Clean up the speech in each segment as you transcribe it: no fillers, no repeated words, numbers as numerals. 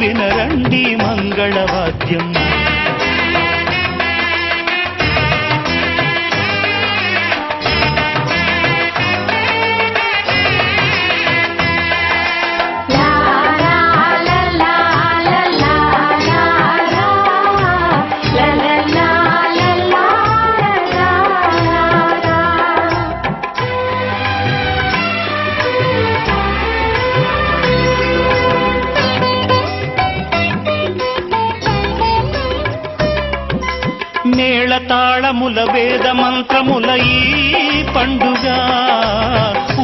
వినరండి మంగళవాద్యం. మేళతాళముల వేద మంత్రముల ఈ పండుగ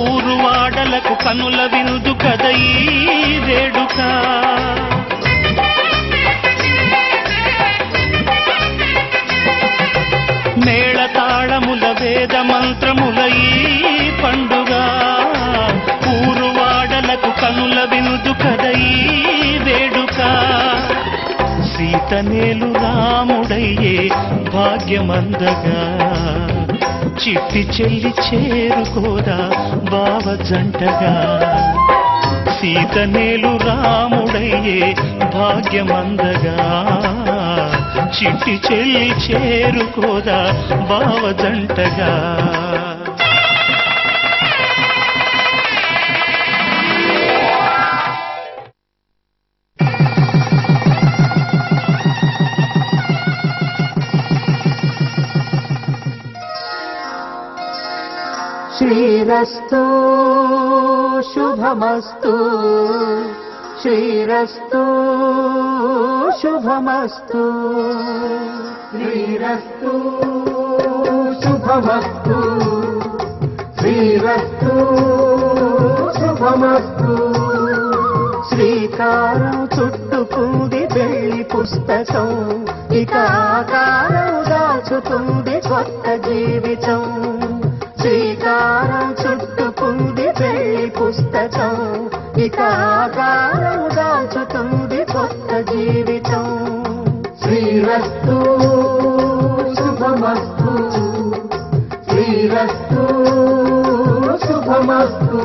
ఊరువాడలకు కనుల విందు కద ఈ వేడుక. మేళతాళముల వేద మంత్రముల ఈ పండుగ ఊరువాడలకు కనుల విందు కద ఈ వేడుక. సీతనేలు రాముడయ్యే భాగ్యమందగా చిట్టి చెల్లి చేరుకోదా బావ జంటగా. సీతనేలు రాముడయ్యే భాగ్యమందగా చిట్టి చెల్లి చేరుకోదా బావ జంటగా. శ్రీరస్తు శుభమస్తు శ్రీరస్తు శుభమస్తు శ్రీరస్తు శుభమస్తు శ్రీరస్తు శుభమస్తు. శ్రీకారం చుట్టుకుంది పెళ్లి పుస్తకం, ఇక ఆకారం దాచుతుంది కొత్త జీవితం. శ్రీకారం చుట్టుకుంది పెళ్లి పుస్తకం, ఇక ఆకారం దాచుతుంది కొత్త జీవితం. శ్రీరస్తు శుభమస్తు శ్రీరస్తు శుభమస్తు.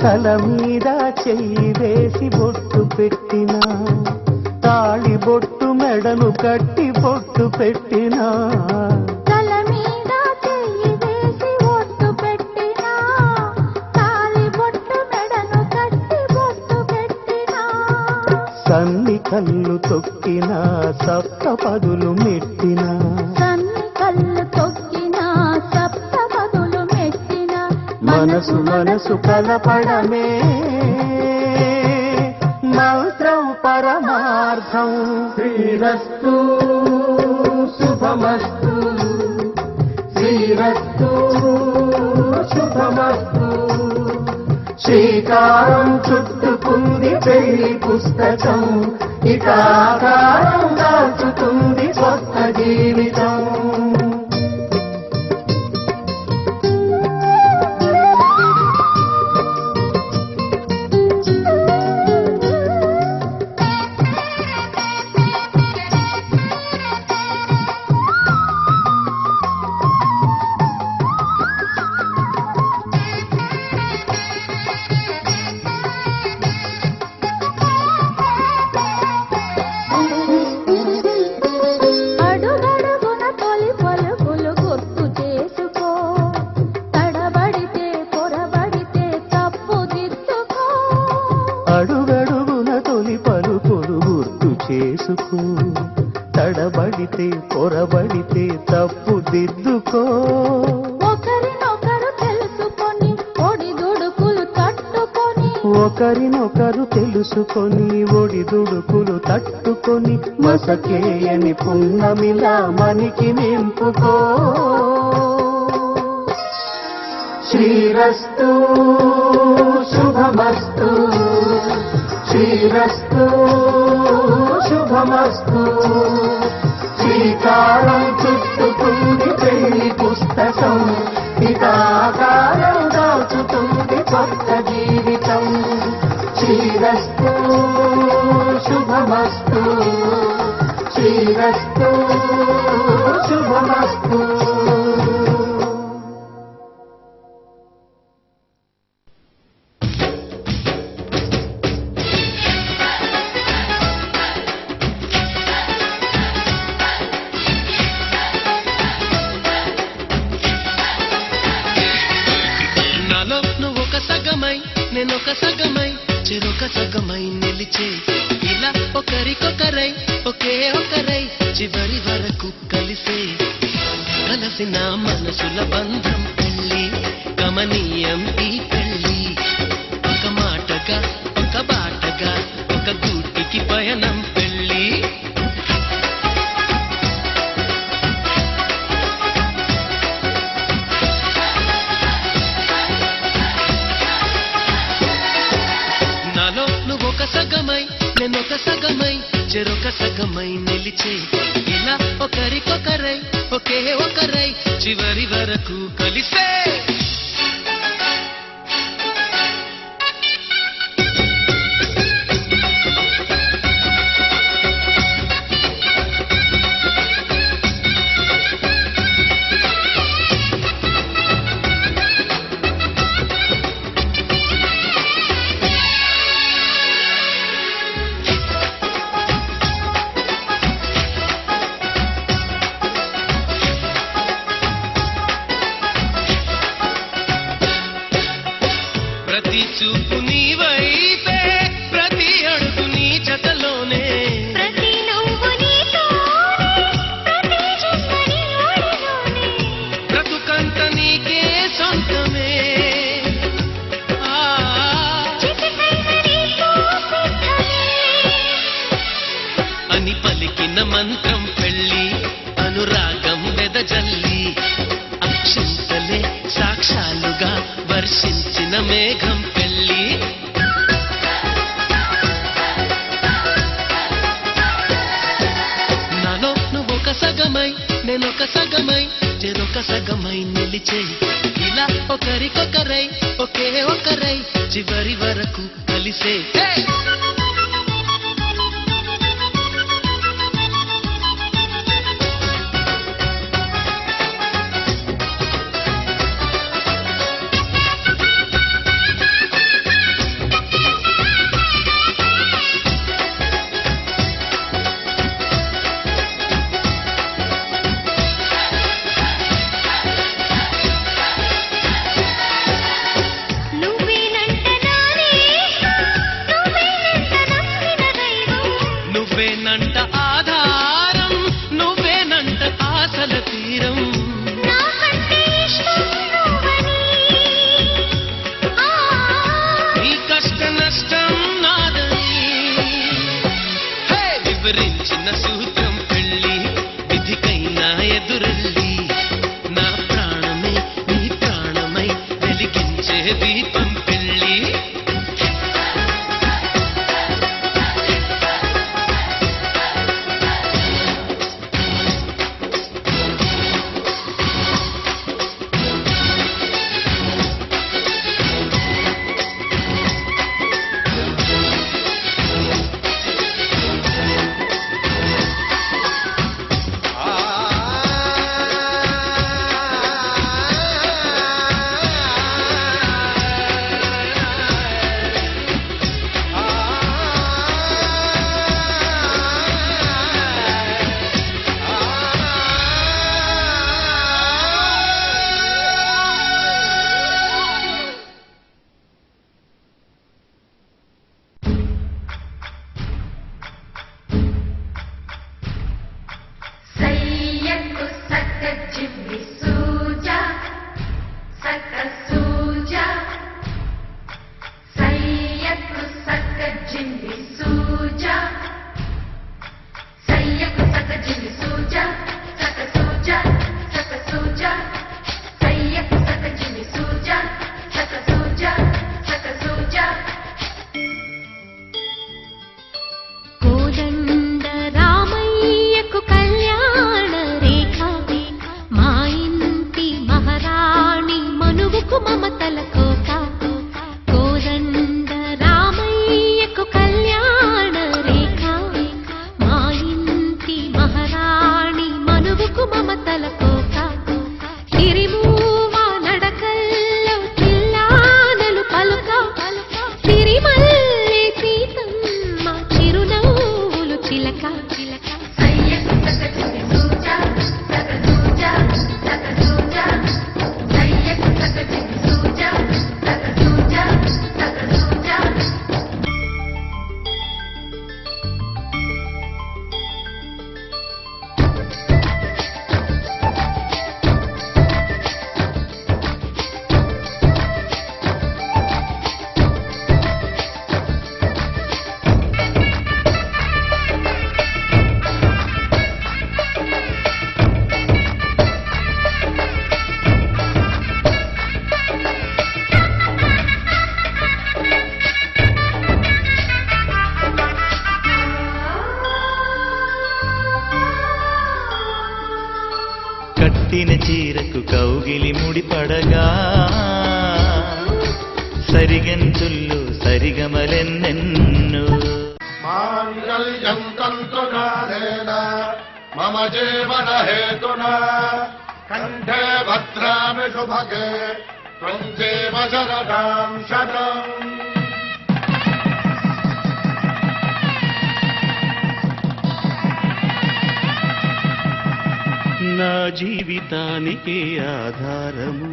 తల మీద చెయ్యి వేసి బొట్టు పెట్టినా, తాళి బొట్టు మెడను కట్టి బొట్టు పెట్టినా. తల మీద చెయ్యి వేసి బొట్టు పెట్టినా, తాళి బొట్టు మెడను కట్టి బొట్టు పెట్టినా. సన్ని కళ్ళు తొక్కినా సప్త పదులు మెట్టినా, సన్ని కళ్ళు తొక్కినా సప్త పదులు మెట్టినా. మనసు మనసు కలపడమే మంత్రం పరమార్థం. శ్రీరస్తు శుభమస్తు శ్రీరస్తు శుభమస్తు. శ్రీకారం చుట్టుకుంది పెళ్లి పుస్తకం, ఇక ఆకారం దాచుతుంది కొత్త జీవితం. అడుగడుగున తొలి పలుకులు గుర్తు చేసుకో, తడబడితే పొరబడితే తప్పు దిద్దుకో. ఒకరినొకరు తెలుసుకొని ఒడిదుడుకులు తట్టుకొని, ఒకరినొకరు తెలుసుకొని ఒడిదుడుకులు తట్టుకొని, మసకేయని పున్నమిలా మనికి నింపుకో. శ్రీరస్తు శుభమస్తు శ్రీరస్తు శుభ శుభమస్తు. శ్రీకారం చుట్టుకుంది పెళ్లి పుస్తకం, పితాకారం దాచుతుంది కొత్త జీవితం. శ్రీరస్తు శుభమస్తు, శ్రీరస్తు శుభమస్తు. నేనొక సగమై చెరొక సగమై నిలిచే ఇలా ఒకరికొకరై ఒకే ఒకరై చివరి వరకు కలిసే కలిసిన మనసుల బంధం పెళ్ళి గమనీయం ఈ పెళ్ళి. ఒక మాటగా ఒక బాటగా ఒక గూటికి పయనం పెళ్ళి. ఒక సగమై నేనొక సగమై చెరొక సగమై నిలిచే ఇలా ఒకరికొకరై ఒకే ఒకరై చివరి వరకు కలిసే. ప్రతి చూపు నీ వైపే, ప్రతి అడుగు నీ జతలోనే, ప్రతి నవ్వు నీతోనే, ప్రతి జన్మ నీ ఒడిలోనే, బ్రతుకంత నీకే సొంతమే. చితికైన నీకు సిద్ధమే అని పలికిన మంత్రం పెళ్ళి అనురాగం వెదజల్లి అక్షింతలే సాక్ష్యాలుగా వర్షించిన మేఘం పెళ్ళి. నాలో నువ్వొక సగమై నేనొక సగమై చెరొక సగమై నిలిచే ఇలా ఒకరికొకరై ఒకే ఒకరై చివరి వరకు కలిసే. నువ్వేనంట ఆధారం, నువ్వేనంట ఆశల తీరం, నాకంటే ఇష్టం నువ్వని నీ కష్ట నష్టం నాదని వివరించిన సూత్రం పెళ్ళి విధికైనా ఎదురెళ్ళి నా ప్రాణమే నీ ప్రాణమై వెలిగించే దీపం పెళ్ళి. కట్టిన చీరకు కౌగిలి ముడిపడగా సరిగంతుల్లో సరిగమలెన్నెన్ను మాంగళ్యం తంతునానేన మమ జీవన హేతునా కంఠే భద్రామి శుభగే త్వం జీవ శరదాం శతం. నా జీవితానికి ఆధారము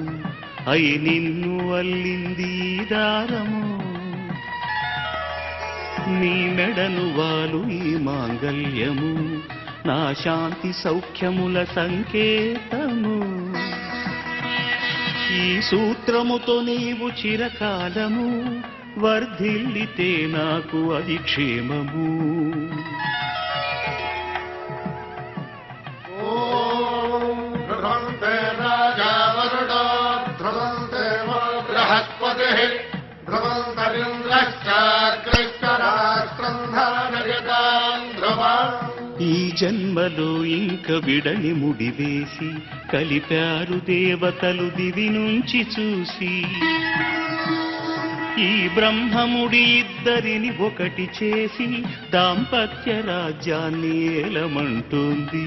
అయి నిన్ను అల్లింది దారము నీ మెడను వాలు ఈ మాంగల్యము నా శాంతి సౌఖ్యముల సంకేతము ఈ సూత్రముతో నీవు చిరకాలము వర్ధిల్లితే నాకు అది క్షేమము ధ్రువంతే రాజా వరుణో ధ్రువంతే బృహస్పతిః ధ్రువంతరింద్రశ్చాగ్రశ్చరాష్ట్రం ధారయతాం ధ్రువం. ఈ జన్మలో ఇంక విడని ముడివేసి కలిపారు దేవతలు దివి నుంచి చూసి ఈ బ్రహ్మముడి ఇద్దరిని ఒకటి చేసి దాంపత్య రాజ్యాన్ని ఏలమంటుంది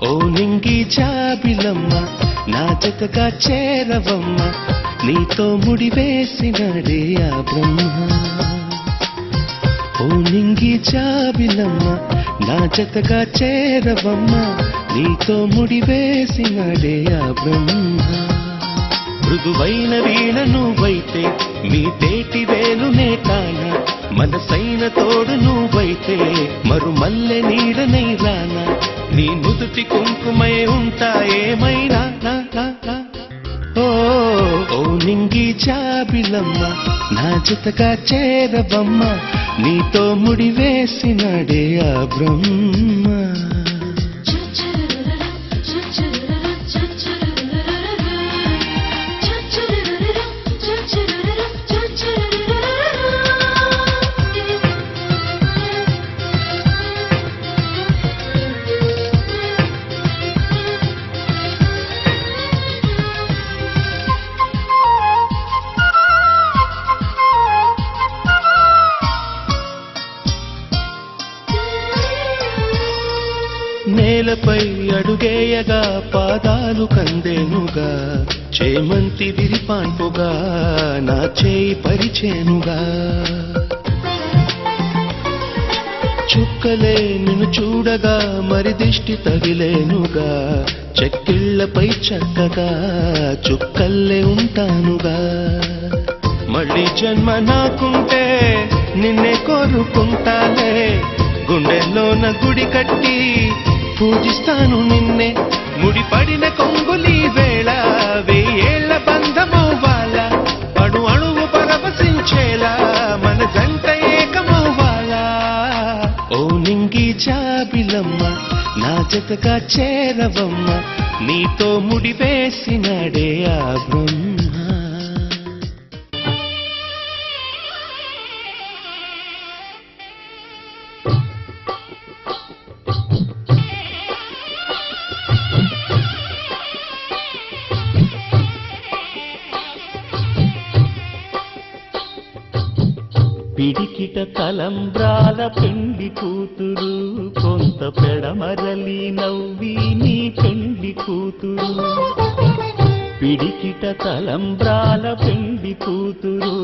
ఓ నింగి జాబిలమ్మ నా జతగా చేరవమ్మ నీతో ముడివేసినడే ఆ బ్రహ్మ ఓ నింగి జాబిలమ్మ నా జతగా చేరవమ్మ నీతో ముడివేసినడే ఆ బ్రహ్మ మృదువైన వీణ నువ్వైతే మీ తేటి వేలునే కాన మనసైన తోడు నువ్వైతే మరుమల్లె నీడనై రానా నీ నుదుటి కుంకుమై ఉంటా ఏమైనా నా నా నా. ఓ ఓ నింగి జాబిలమ్మ నా జతగా చేరవమ్మ నీతో ముడివేసినడే ఆ బ్రహ్మ నేలపై అడుగేయగా పాదాలు కందేనుగా చేమంతి విరిపాన్పుగా నా చేయి పరిచేనుగా చుక్కలే నిన్ను చూడగా మరి దిష్టి తగిలేనుగా చెక్కిళ్లపై చక్కగా చుక్కల్లే ఉంటానుగా జన్మ నాకుంటే నిన్నే కోరుకుంటాలే, గుండెల్లోన గుడి కట్టి పూజిస్తాను నిన్నే. ముడిపడిన కొంగులీ వేళ వెయ్యేళ్ల బంధమవ్వాల, అణు అణువు పరవశించేలా మన జంట ఏకమవ్వాలా. ఓ నింగి జాబిలమ్మ నా జతగా చేరవమ్మ, నీతో ముడివేసినాడే ఆ బ్రహ్మ. పిడికిట తలంబ్రాల పెండి కూతురు, కొంత పెడమరలి నవ్వి నీ పెండి కూతురు. పిడికిట తలంబ్రాల పెండి కూతురు,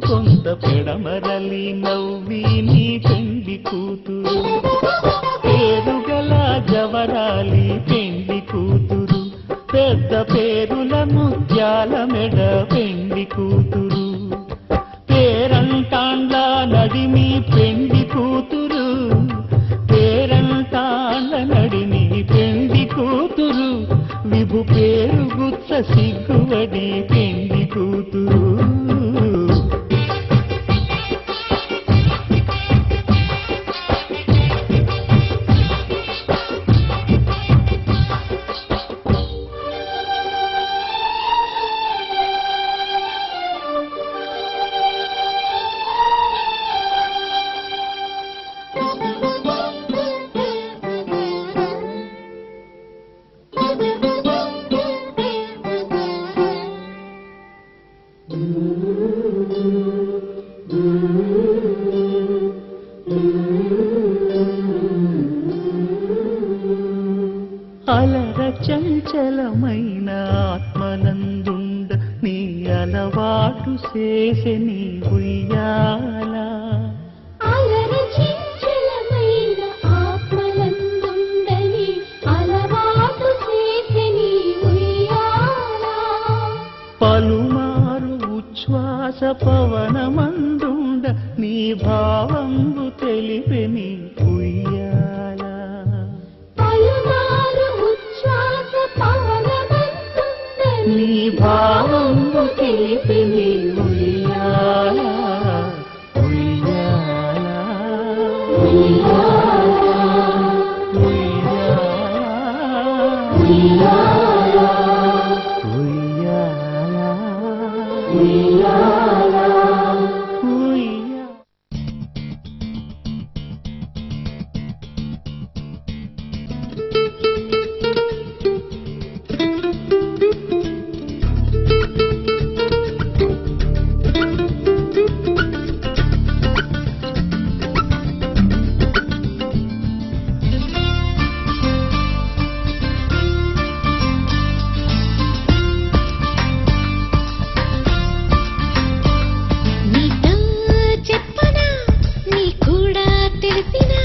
కొంత పెడమరలి నవ్వి నీ పెండి కూతురు. పేరుగల జవరాలి పెండి కూతురు, పెద్ద పేరుల ముత్యాల మెడ పెండి కూతురు. పేరంటాండ్ల నడిమి పెండి కూతురు, పేరంటాండ్ల నడిమి పెండి కూతురు. విభు పేరు గుచ్చ సిగ్గువడి పెండి కూతురు. అలర చంచలమైన ఆత్మనందుండ నీ అలవాటు చేసే నీ ఉయ్యాల. అలర చంచలమైన ఆత్మలందుండ నీ అలవాటు చేసే నీ ఉయ్యాల. పలుమారు ఉచ్ఛ్వాస పవనమందుండ నీ భావంబు తెలిపే నీ ఉయ్యాల. పలుమారు ఉచ్ఛ్వాస పవనమందుండ నీ భావంబు తెలిపే నీ ఉయ్యాల. ఉయ్యాల ఉయ్యాల ఉయ్యాల ఉయ్యాల ఉయ్యాల. నీతో చెప్పనా నీ కూడా తెలిసినా,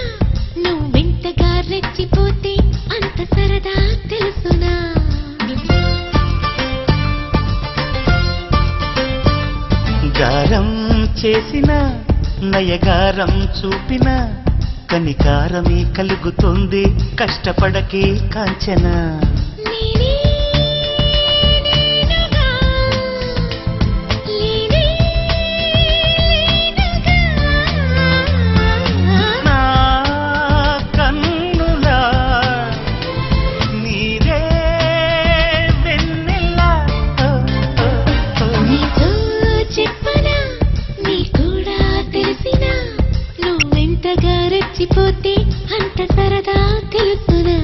నువ్వు వింతగా రెచ్చిపోతే అంత సరదా తెలుసునా. గారం చేసిన నయగారం చూపిన కనికారమే కలుగుతుంది, కష్టపడకే కాంచనా. నేనే నేనుగా, లేనే లేనుగా. నా కన్నులా నీరే వెన్నెలా. నీతో చెప్పనా నీ కూడా తెలిసినా, నువ్వెంతగా రెచ్చిపోతే అంత సరదా తెలుసునా.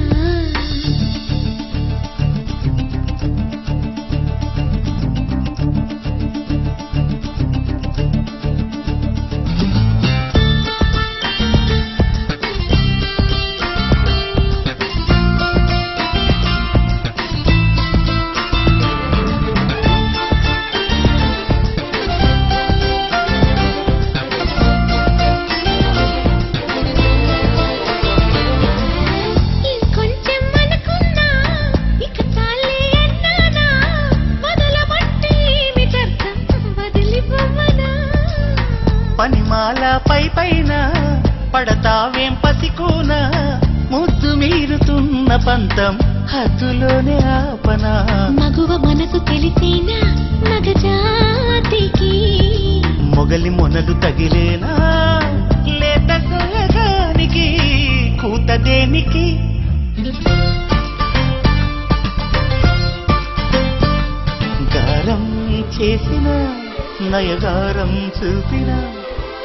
మణిమాల పై పైన పడతావేం పసికోన ముద్దు మీరుతున్న పంతం హద్దులోనే ఆపనా మగువ మనసు తెలిసేనా మగజాతికి మొగలి మొనలు తగిలేనా లేత సోయగానికి కూత దేనికి గారం చేసిన నయగారం చూపిన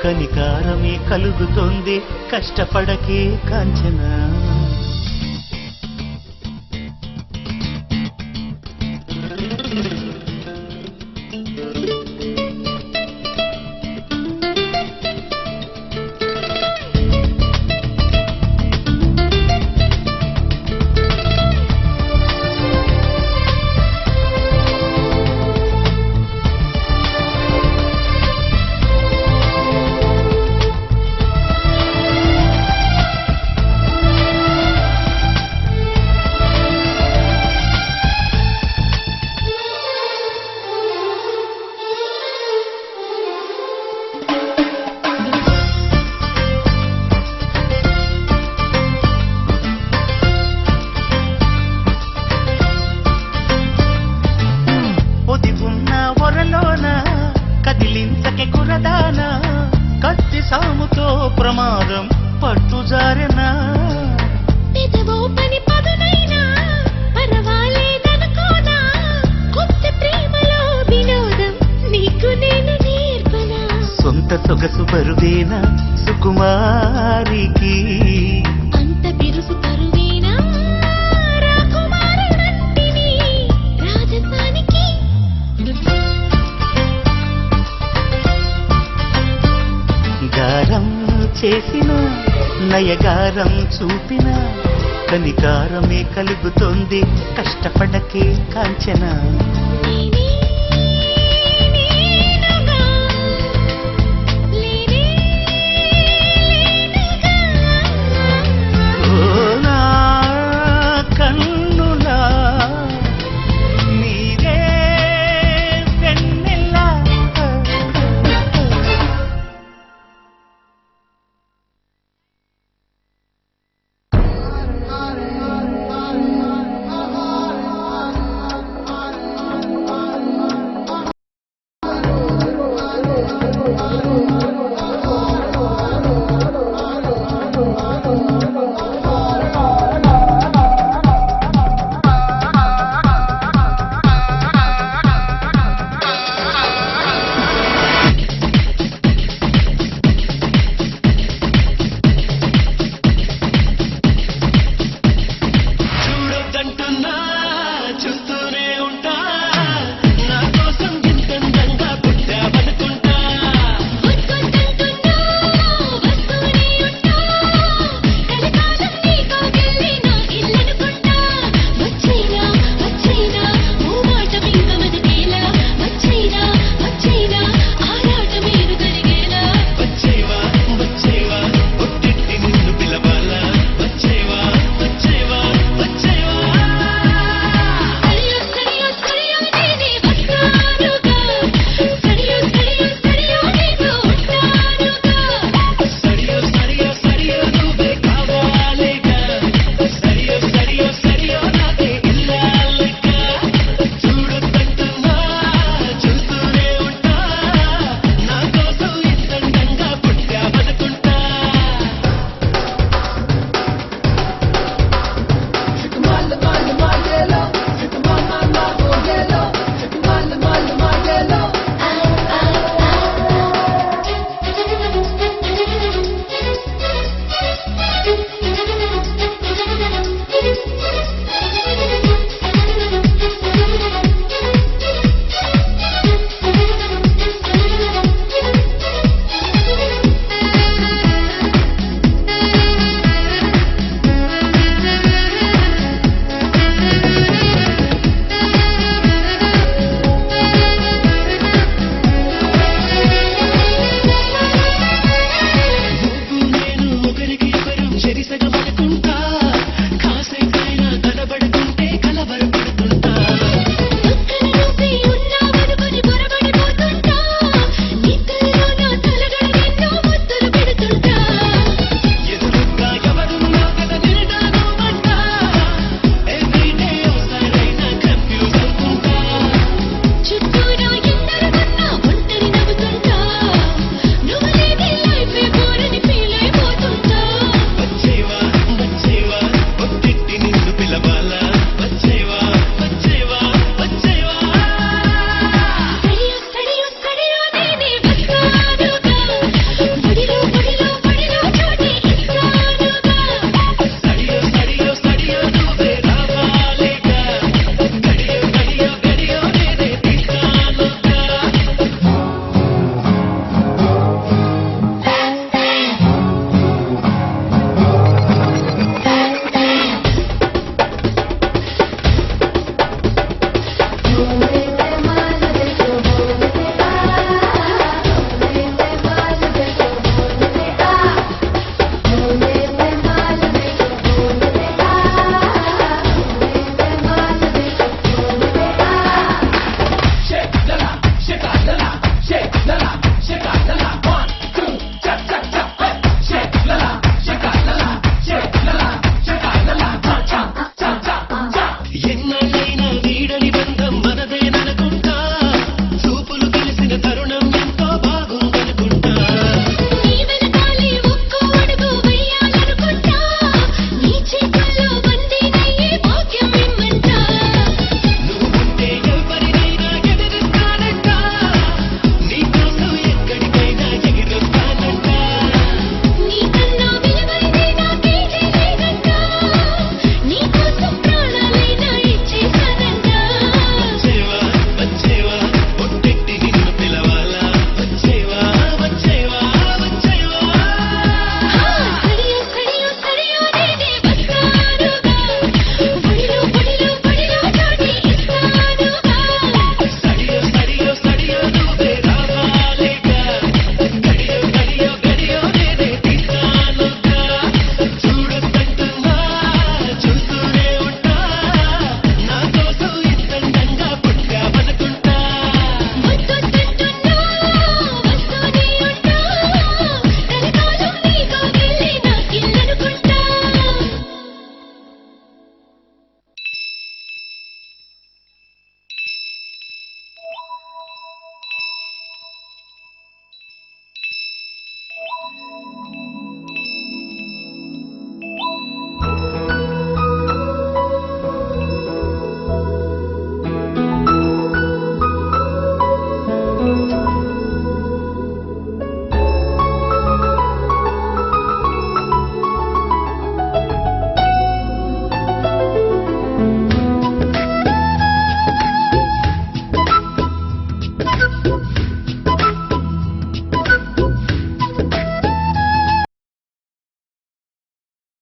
కనికారమే కలుగుతోంది కష్టపడకే కాంచనా కదిలించకే కురదానా కత్తి సాముతో ప్రమాదం పట్టుజారెనా పెదవో పని పదునైనా పర్వాలేదనుకోనా కొత్త ప్రేమలో వినోదం నీకు నేను నేర్పనా సొంత సొగసు బరువేనా సుకుమారికి అంత బిరుసు పరువేనా రాకుమారుడంటిని రాజధానికి గారం చేసిన నయగారం చూపిన కనికారమే కలుగుతోంది కష్టపడకే కాంచనా